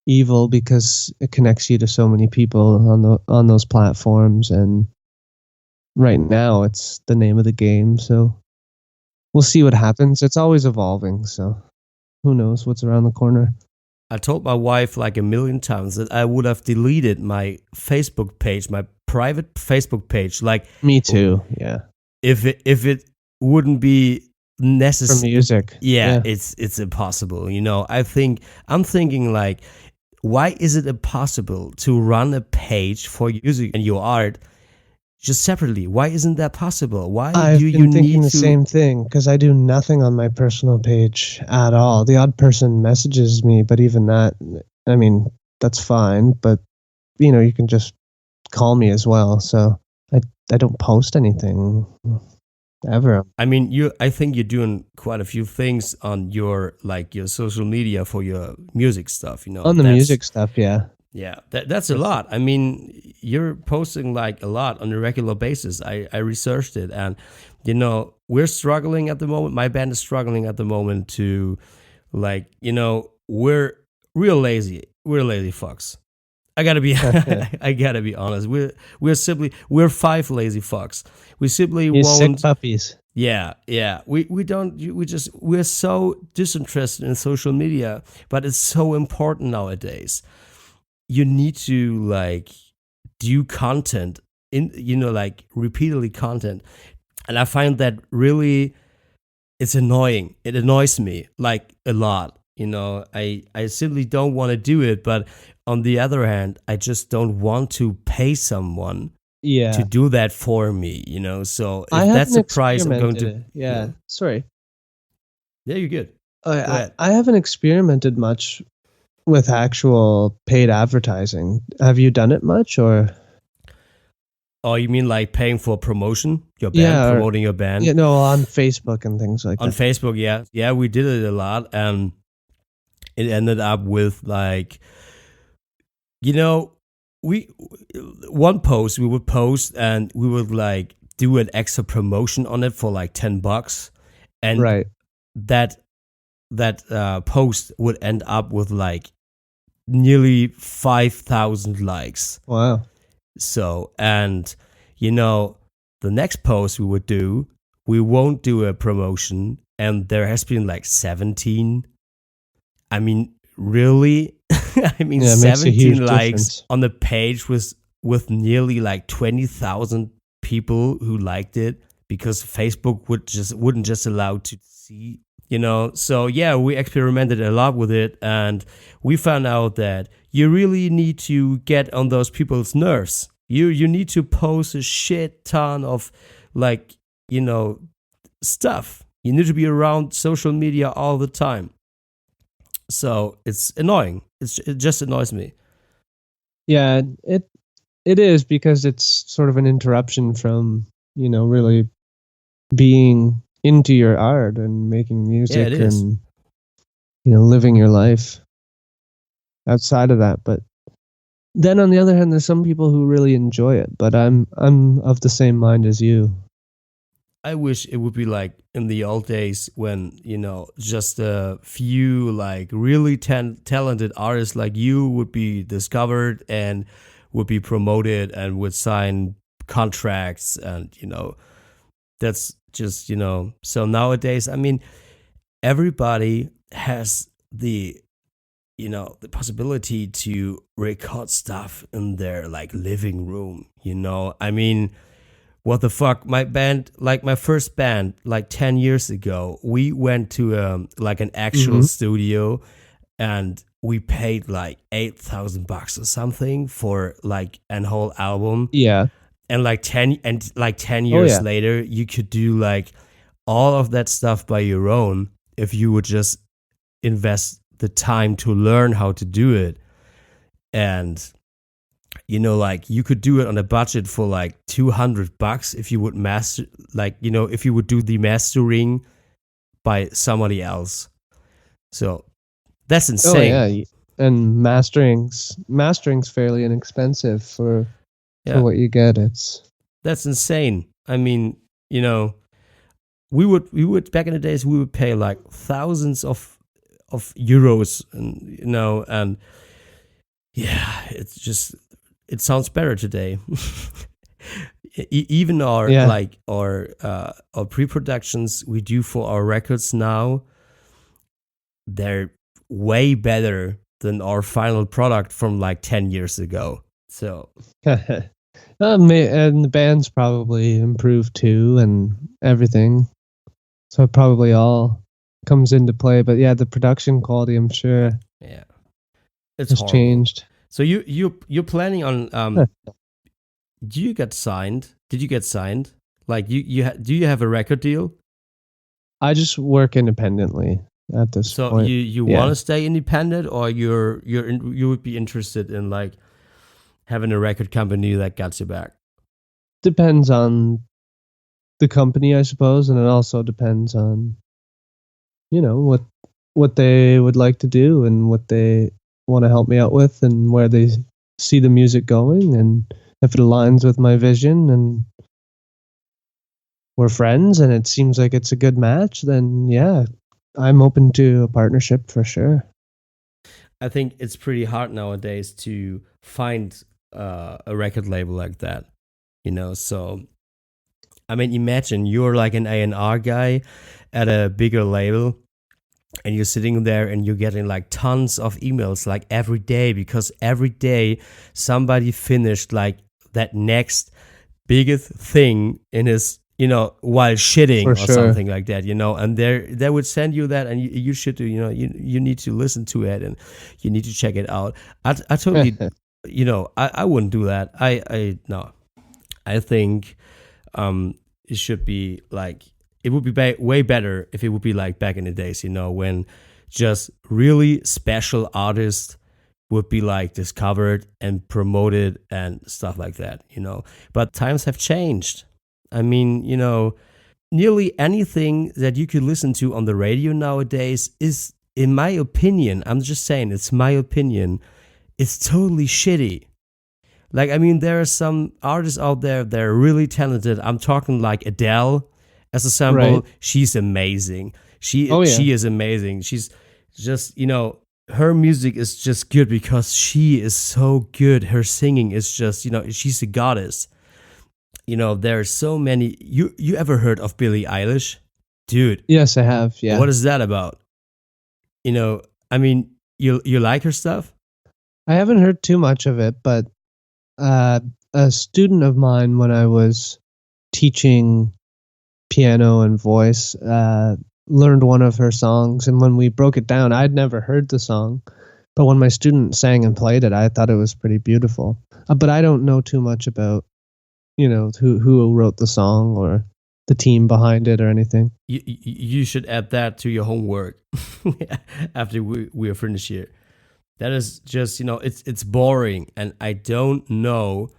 evil because it connects you to so many people on those platforms, and right now it's the name of the game. So we'll see what happens. It's always evolving, so who knows what's around the corner. I told my wife like a million times that I would have deleted my Facebook page, my private Facebook page, like Me too. Yeah. if it wouldn't be For necessary. music. Yeah, it's impossible. I'm thinking like, why is it impossible to run a page for music and your art just separately? Why isn't that possible? Why I've do you been thinking need the to? same thing because I do nothing on my personal page at all. The odd person messages me, but even that, I mean, that's fine. But you can just call me as well. So I don't post anything ever. I mean, I think you're doing quite a few things on your social media for your music stuff. On the music stuff, yeah. Yeah, that's a lot. I mean, you're posting like a lot on a regular basis. I researched it, and we're struggling at the moment. My band is struggling at the moment to, we're real lazy. We're lazy fucks. I gotta be honest. We're 5 lazy fucks. We simply You sick won't. puppies. Yeah. We're so disinterested in social media, but it's so important nowadays. You need to do content in, like repeatedly content. And I find that really, it's annoying. It annoys me like a lot. I simply don't want to do it. But on the other hand, I just don't want to pay someone to do that for me, So if that's the price I'm going to... Yeah, sorry. Yeah, you're good. I haven't experimented much with actual paid advertising. Have you done it much, or? Oh, you mean like paying for promotion? Your band, promoting your band? Yeah, no, on Facebook and things like that. On Facebook, yeah. Yeah, we did it a lot, and it ended up with like, one post we would post and we would like do an extra promotion on it for like $10, and right. that post would end up with like nearly 5,000 likes. Wow. So, and the next post we would do, we won't do a promotion, and there has been like 17. I mean, really? I mean, 17 likes difference on the page with nearly like 20,000 people who liked it, because Facebook wouldn't just allow to see, So yeah, we experimented a lot with it, and we found out that you really need to get on those people's nerves. You need to post a shit ton of like, stuff. You need to be around social media all the time. So it's annoying. It just annoys me. Yeah, it is, because it's sort of an interruption from, really being into your art and making music and, living your life outside of that. But then on the other hand, there's some people who really enjoy it, but I'm of the same mind as you. I wish it would be like in the old days when, just a few like really talented artists like you would be discovered and would be promoted and would sign contracts, and, that's just, so nowadays, I mean, everybody has the possibility to record stuff in their like living room, I mean, what the fuck? My first band, like 10 years ago, we went to like an actual studio, and we paid like $8,000 or something for like an whole album. Yeah. And like 10 years later, you could do like all of that stuff by your own if you would just invest the time to learn how to do it. And like you could do it on a budget for like $200 if you would master, like, if you would do the mastering by somebody else. So that's insane. Oh yeah, and mastering's fairly inexpensive for what you get. That's insane. I mean, we would back in the days, we would pay like thousands of euros, and and yeah, it's just, it sounds better today. Even our our pre-productions we do for our records now, they're way better than our final product from like 10 years ago. So and the band's probably improved too, and everything. So it probably all comes into play. But yeah, the production quality, I'm sure, it's has changed. So you're planning on do you get signed? Did you get signed? Like do you have a record deal? I just work independently at this point. So you want to stay independent, or you would be interested in like having a record company that got you back? Depends on the company, I suppose, and it also depends on what they would like to do and what they want to help me out with, and where they see the music going, and if it aligns with my vision, and we're friends and it seems like it's a good match, then yeah, I'm open to a partnership for sure. I think it's pretty hard nowadays to find a record label like that, so I mean, imagine you're like an A&R guy at a bigger label, and you're sitting there and you're getting like tons of emails like every day, because every day somebody finished like that next biggest thing in his, while shitting For or sure. something like that, and they would send you that, and you should do, you need to listen to it, and you need to check it out. I totally, I wouldn't do that. No, I think it should be like, it would be way better if it would be like back in the days, when just really special artists would be like discovered and promoted and stuff like that, But times have changed. I mean, nearly anything that you could listen to on the radio nowadays is, in my opinion, I'm just saying, it's my opinion, it's totally shitty. Like, I mean, there are some artists out there that are really talented. I'm talking like Adele as a sample. Right. She's amazing. She is amazing. She's just, her music is just good because she is so good. Her singing is just, she's a goddess. There are so many. You ever heard of Billie Eilish? Dude. Yes, I have. Yeah. What is that about? I mean, you like her stuff? I haven't heard too much of it, but a student of mine, when I was teaching piano and voice, learned one of her songs, and when we broke it down, I'd never heard the song, but when my student sang and played it, I thought it was pretty beautiful. But I don't know too much about, who wrote the song or the team behind it or anything. You should add that to your homework after we are finished here. That is just, it's boring, and I don't know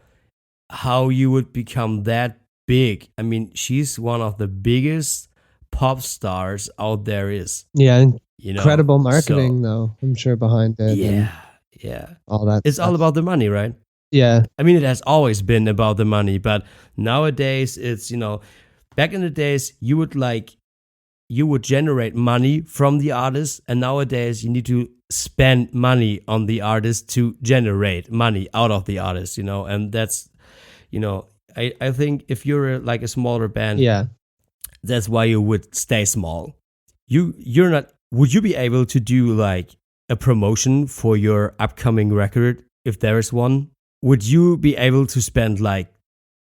how you would become that big. I mean, she's one of the biggest pop stars out there is. Yeah, incredible marketing, though, I'm sure, behind it. Yeah. All that. It's stuff. all about the money, right? Yeah. I mean, it has always been about the money, but nowadays it's, back in the days, you would generate money from the artist, and nowadays you need to spend money on the artist to generate money out of the artist, and that's, I think if you're like a smaller band, that's why you would stay small. You're not, would you be able to do like a promotion for your upcoming record if there is one? Would you be able to spend like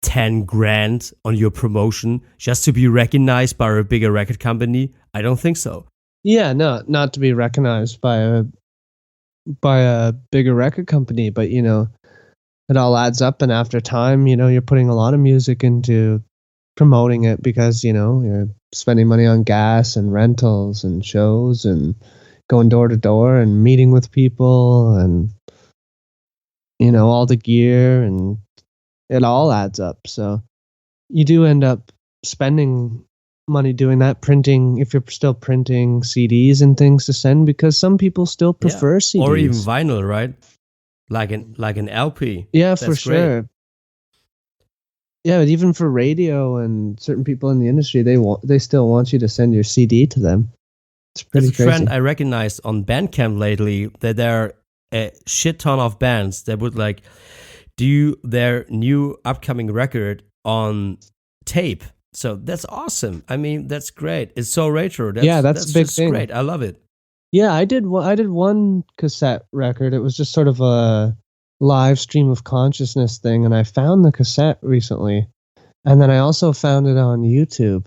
10 grand on your promotion just to be recognized by a bigger record company? I don't think so. Yeah, no, not to be recognized by a bigger record company, but it all adds up, and after time, you're putting a lot of music into promoting it because you're spending money on gas and rentals and shows and going door to door and meeting with people and all the gear, and it all adds up. So you do end up spending money doing that, printing, if you're still printing CDs and things to send, because some people still prefer CDs or even vinyl, right? Like an LP. Yeah, That's for sure. great. Yeah, but even for radio and certain people in the industry, they still want you to send your CD to them. It's pretty crazy. There's a trend I recognized on Bandcamp lately, that there are a shit ton of bands that would like do their new upcoming record on tape. So that's awesome. I mean, that's great. It's so retro. That's a big thing. Great. I love it. Yeah, I did one cassette record. It was just sort of a live stream of consciousness thing, and I found the cassette recently, and then I also found it on YouTube.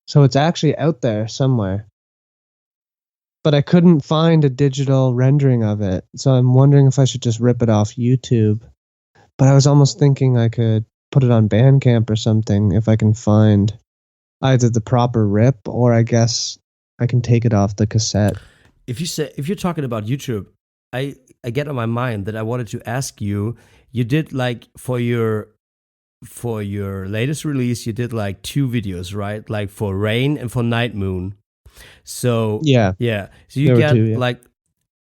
So it's actually out there somewhere. But I couldn't find a digital rendering of it, so I'm wondering if I should just rip it off YouTube. But I was almost thinking I could put it on Bandcamp or something if I can find either the proper rip, or I guess I can take it off the cassette. If you're talking about YouTube, I get on my mind that I wanted to ask you. You did like for your latest release, you did like 2 videos, right? Like for Rain and for Night Moon. So yeah. So you get like,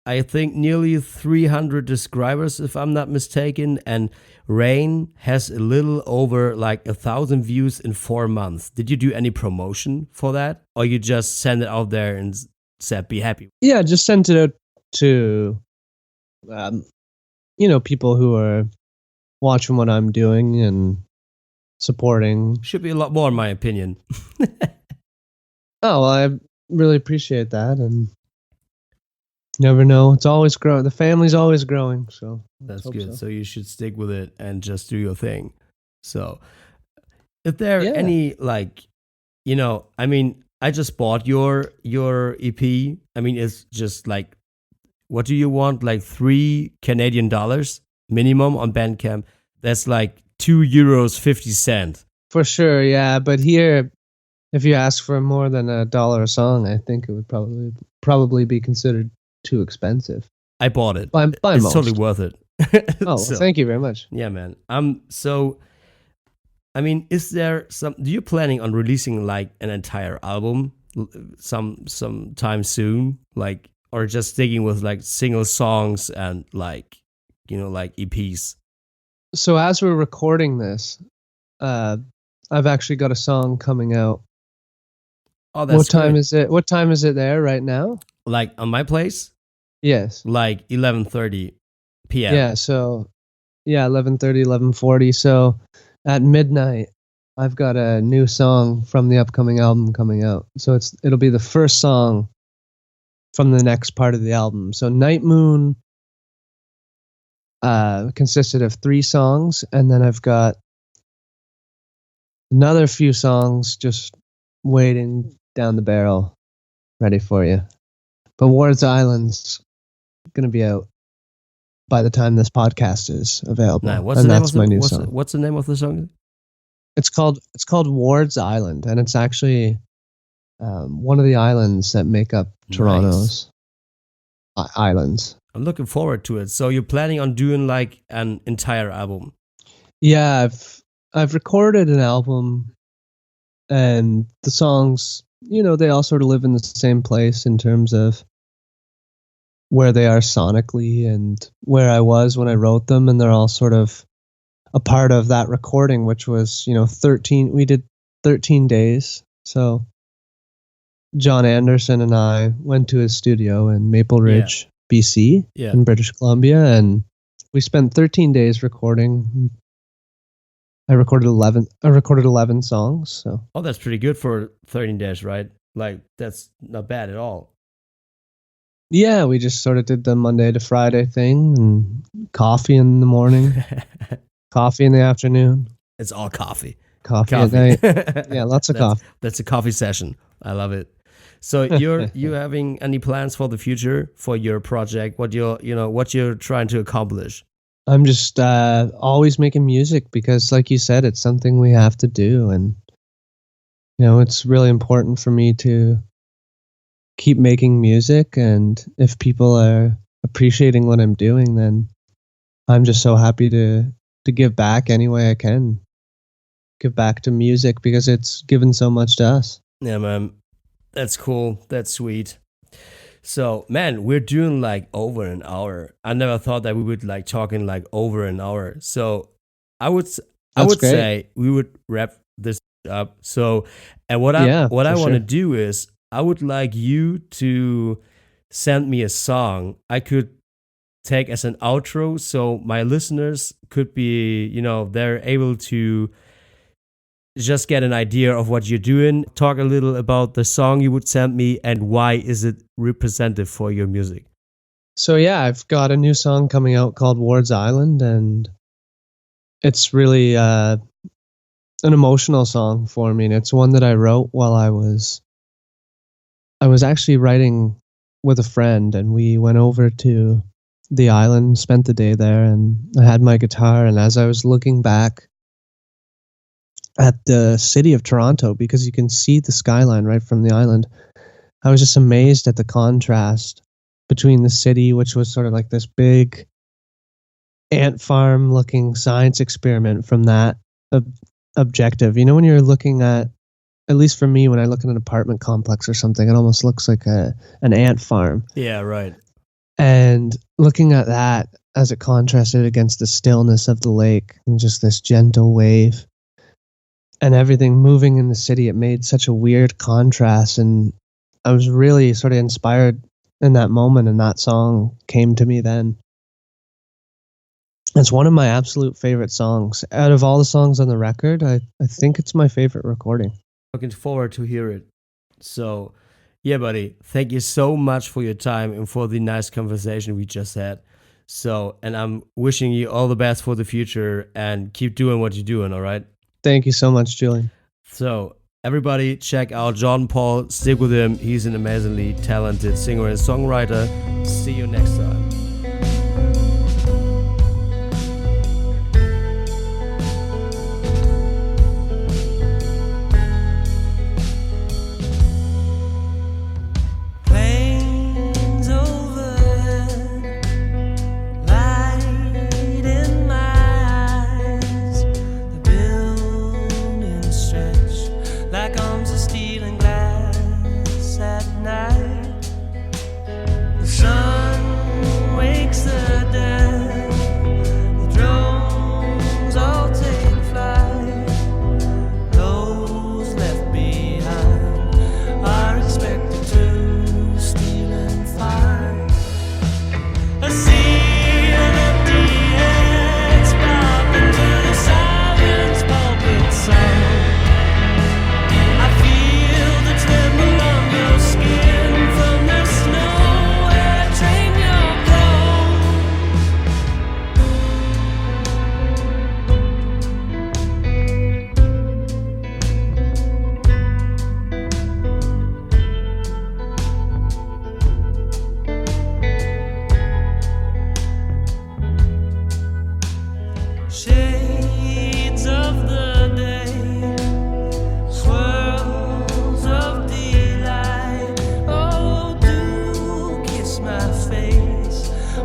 I think nearly 300 subscribers, if I'm not mistaken, and Rain has a little over like 1,000 views in 4 months. Did you do any promotion for that, or you just send it out there and said be happy? Yeah, just sent it out to people who are watching what I'm doing and supporting. Should be a lot more, in my opinion. Oh, well, I really appreciate that, and Never know. It's always growing. The family's always growing. So That's hope good. so. So you should stick with it and just do your thing. So, is there Yeah. any like, I mean, I just bought your EP. I mean, it's just like, what do you want? Like $3 Canadian minimum on Bandcamp. That's like €2.50. For sure. Yeah. But here, if you ask for more than $1 a song, I think it would probably be considered too expensive. I bought it. By It's most. totally worth it. Oh, So, well, thank you very much. yeah, man. So I mean, is there do you planning on releasing like an entire album sometime soon? Like, or just sticking with like single songs and like, like EPs? So as we're recording this, I've actually got a song coming out. Oh, that's What time good. is it? What time is it there right now? Like on my place, Yes. like 11:30 p.m. Yeah. So, yeah, 11:30, 11:40. So at midnight, I've got a new song from the upcoming album coming out. So it'll be the first song from the next part of the album. So Night Moon consisted of 3 songs, and then I've got another few songs just waiting down the barrel, ready for you. But Ward's Island's going to be out by the time this podcast is available. Nah, and that's my new song. What's the name of the song? It's called Ward's Island, and it's actually one of the islands that make up Toronto's islands. I'm looking forward to it. So you're planning on doing like an entire album? Yeah, I've recorded an album, and the songs, they all sort of live in the same place in terms of where they are sonically and where I was when I wrote them, and they're all sort of a part of that recording, which was, 13. We did 13 days. So John Anderson and I went to his studio in Maple Ridge, BC, in British Columbia, and we spent 13 days recording. I recorded 11 songs. So. Oh, that's pretty good for 13 days, right? Like, that's not bad at all. Yeah, we just sort of did the Monday to Friday thing, and coffee in the morning, coffee in the afternoon. It's all coffee. Coffee at night. Yeah, lots of coffee. That's a coffee session. I love it. So you having any plans for the future for your project? What you're trying to accomplish? I'm just always making music because, like you said, it's something we have to do, and it's really important for me to keep making music. And if people are appreciating what I'm doing, then I'm just so happy to give back any way I can. Give back to music because it's given so much to us. Yeah, man. That's cool. That's sweet. So, man, we're doing like over an hour. I never thought that we would like talking like over an hour. So, I would say we would wrap this up. So, and what I want to do is I would like you to send me a song I could take as an outro, so my listeners could be, they're able to just get an idea of what you're doing. Talk a little about the song you would send me and why is it representative for your music. So yeah, I've got a new song coming out called Ward's Island, and it's really an emotional song for me. And it's one that I wrote while I was actually writing with a friend, and we went over to the island, spent the day there, and I had my guitar. And as I was looking back at the city of Toronto, because you can see the skyline right from the island, I was just amazed at the contrast between the city, which was sort of like this big ant farm looking science experiment from that objective. When you're looking at least for me, when I look at an apartment complex or something, it almost looks like an ant farm. Yeah, right. And looking at that as it contrasted against the stillness of the lake and just this gentle wave and everything moving in the city, it made such a weird contrast. And I was really sort of inspired in that moment, and that song came to me then. It's one of my absolute favorite songs. Out of all the songs on the record, I think it's my favorite recording. Looking forward to hear it. So, Yeah, buddy. Thank you so much for your time and for the nice conversation we just had. So, and I'm wishing you all the best for the future and keep doing what you're doing, all right? Thank you so much, Julian. So, everybody, check out John Paul. Stick with him. He's an amazingly talented singer and songwriter. See you next time.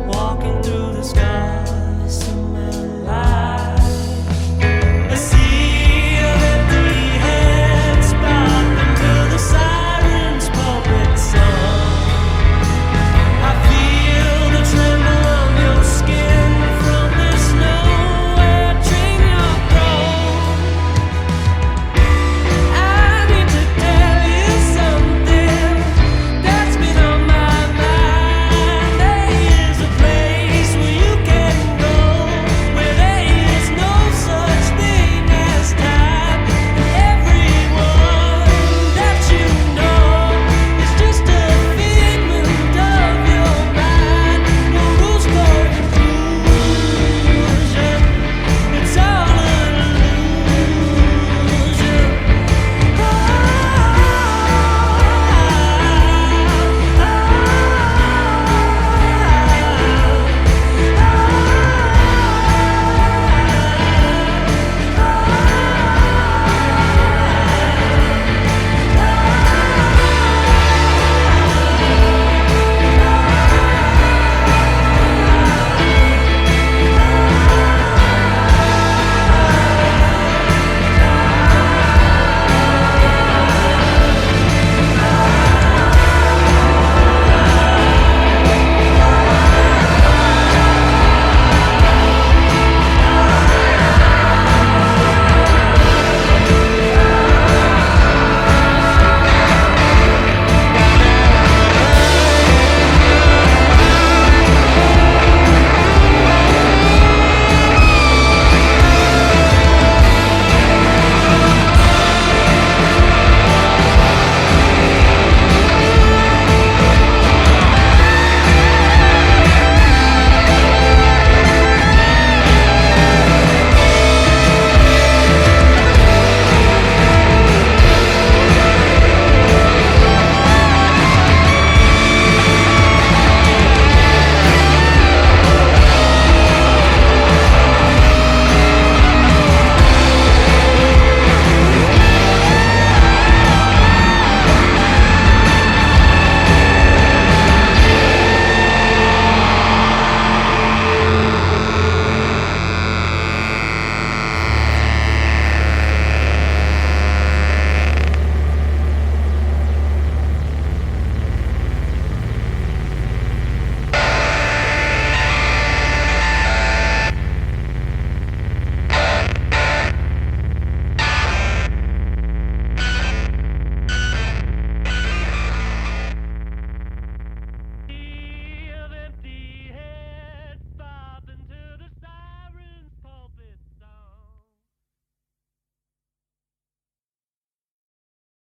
Walking through the skies.